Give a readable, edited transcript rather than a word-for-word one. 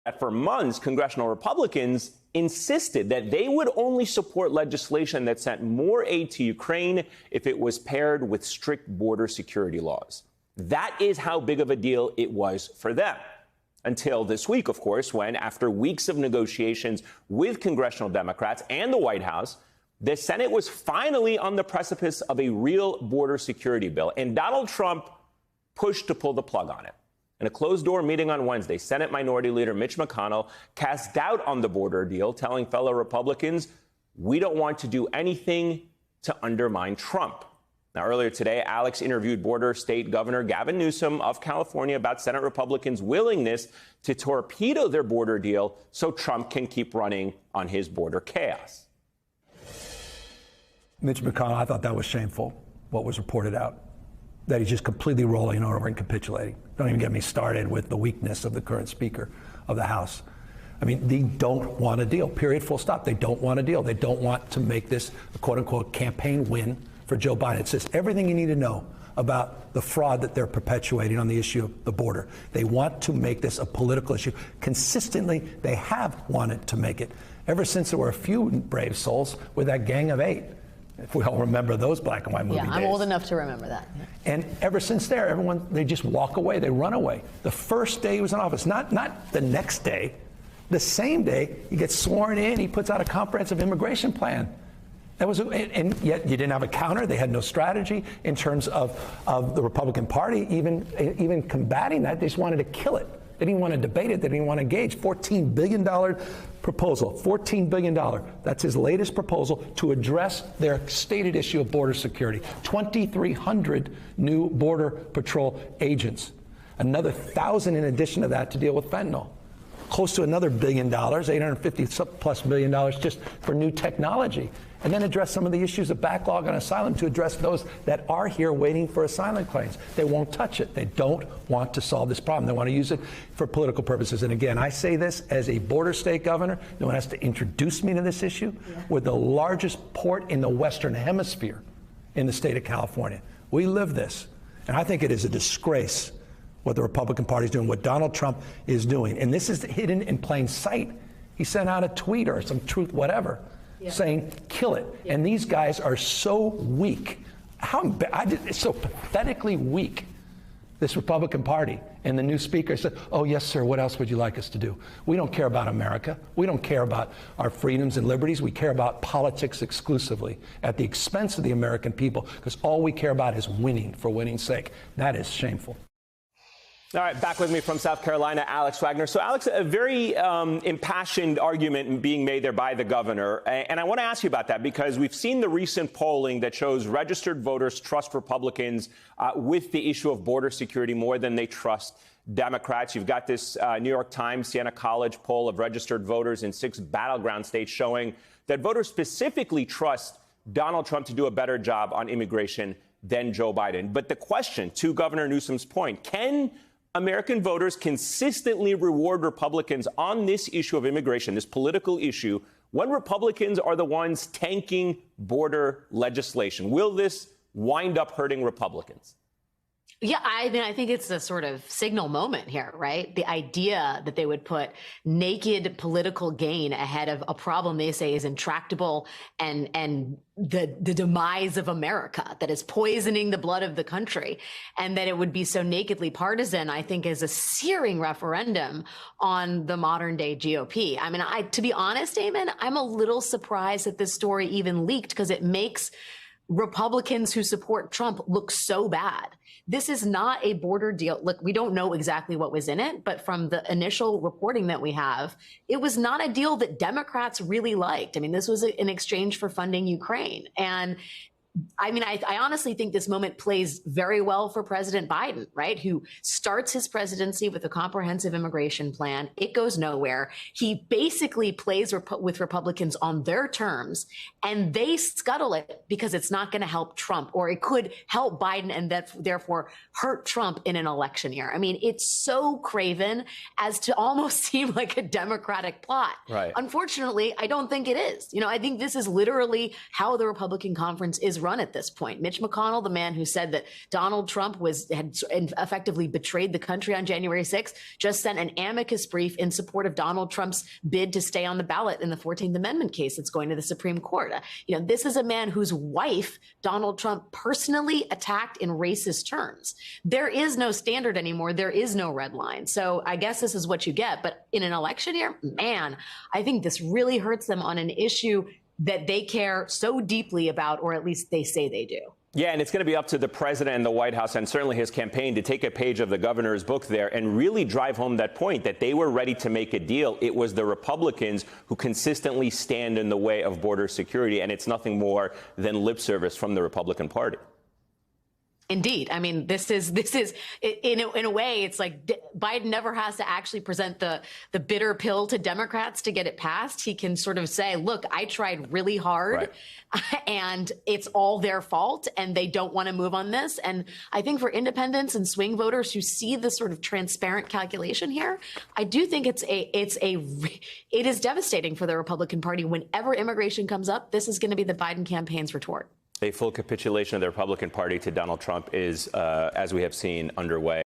that for months, congressional Republicans insisted that they would only support legislation that sent more aid to Ukraine if it was paired with strict border security laws. That is how big of a deal it was for them. Until this week, of course, when, after weeks of negotiations with congressional Democrats and the White House, the Senate was finally on the precipice of a real border security bill, and Donald Trump pushed to pull the plug on it. In a closed-door meeting on Wednesday, Senate Minority Leader Mitch McConnell cast doubt on the border deal, telling fellow Republicans, "We don't want to do anything to undermine Trump." Now, earlier today, Alex interviewed border state Governor Gavin Newsom of California about Senate Republicans' willingness to torpedo their border deal so Trump can keep running on his border chaos. Mitch McConnell, I thought that was shameful, what was reported out, that he's just completely rolling over and capitulating. Don't even get me started with the weakness of the current Speaker of the House. I mean, they don't want a deal, period, full stop. They don't want a deal. They don't want to make this a quote-unquote campaign win for Joe Biden. It's just everything you need to know about the fraud that they're perpetuating on the issue of the border. They want to make this a political issue. Consistently, they have wanted to make it ever since there were a few brave souls with that Gang of Eight. If we all remember those black and white movie days. Yeah, I'm old enough to remember that. And ever since there, everyone, they just walk away. They run away. The first day he was in office, not the next day, the same day he gets sworn in, he puts out a comprehensive immigration plan. And yet you didn't have a counter. They had no strategy in terms of the Republican Party even combating that. They just wanted to kill it. They didn't want to debate it. They didn't want to engage. $14 billion proposal, $14 billion. That's his latest proposal to address their stated issue of border security. 2,300 new Border Patrol agents. Another 1,000 in addition to that to deal with fentanyl. Close to another $1 billion, $850+ million just for new technology. And then address some of the issues of backlog on asylum to address those that are here waiting for asylum claims. They won't touch it. They don't want to solve this problem. They want to use it for political purposes. And again, I say this as a border state governor. No one has to introduce me to this issue. We're the largest port in the Western Hemisphere in the state of California. We live this. And I think it is a disgrace what the Republican Party is doing, what Donald Trump is doing. And this is hidden in plain sight. He sent out a tweet or some truth, whatever, saying, kill it. And these guys are so weak. It's so pathetically weak, this Republican Party. And the new speaker said, oh, yes, sir, what else would you like us to do? We don't care about America. We don't care about our freedoms and liberties. We care about politics exclusively at the expense of the American people, because all we care about is winning for winning's sake. That is shameful. All right, back with me from South Carolina, Alex Wagner. So, Alex, a very impassioned argument being made there by the governor. And I want to ask you about that because we've seen the recent polling that shows registered voters trust Republicans with the issue of border security more than they trust Democrats. You've got this New York Times, Siena College poll of registered voters in 6 battleground states showing that voters specifically trust Donald Trump to do a better job on immigration than Joe Biden. But the question, to Governor Newsom's point, can American voters consistently reward Republicans on this issue of immigration, this political issue, when Republicans are the ones tanking border legislation? Will this wind up hurting Republicans? Yeah, I mean, I think it's a sort of signal moment here, right? The idea that they would put naked political gain ahead of a problem they say is intractable and the demise of America that is poisoning the blood of the country, and that it would be so nakedly partisan, I think is a searing referendum on the modern day GOP. I mean, to be honest, Eamon, I'm a little surprised that this story even leaked because it makes Republicans who support Trump look so bad. This is not a border deal. Look, we don't know exactly what was in it, but from the initial reporting that we have, it was not a deal that Democrats really liked. I mean, this was in exchange for funding Ukraine. And I mean, I honestly think this moment plays very well for President Biden, right? Who starts his presidency with a comprehensive immigration plan. It goes nowhere. He basically plays with Republicans on their terms, and they scuttle it because it's not going to help Trump, or it could help Biden and therefore hurt Trump in an election year. I mean, it's so craven as to almost seem like a Democratic plot. Right. Unfortunately, I don't think it is. You know, I think this is literally how the Republican conference is run at this point. Mitch McConnell, the man who said that Donald Trump had effectively betrayed the country on January 6th, just sent an amicus brief in support of Donald Trump's bid to stay on the ballot in the 14th Amendment case that's going to the Supreme Court. This is a man whose wife Donald Trump personally attacked in racist terms. There is no standard anymore. There is no red line. So I guess this is what you get. But in an election year, man, I think this really hurts them on an issue that they care so deeply about, or at least they say they do. Yeah, and it's going to be up to the president and the White House and certainly his campaign to take a page of the governor's book there and really drive home that point that they were ready to make a deal. It was the Republicans who consistently stand in the way of border security, and it's nothing more than lip service from the Republican Party. Indeed. I mean, this is in a way, it's like Biden never has to actually present the bitter pill to Democrats to get it passed. He can sort of say, look, I tried really hard and it's all their fault and they don't want to move on this. And I think for independents and swing voters who see this sort of transparent calculation here, I do think it is devastating for the Republican Party. Whenever immigration comes up, this is going to be the Biden campaign's retort. A full capitulation of the Republican Party to Donald Trump is, as we have seen, underway.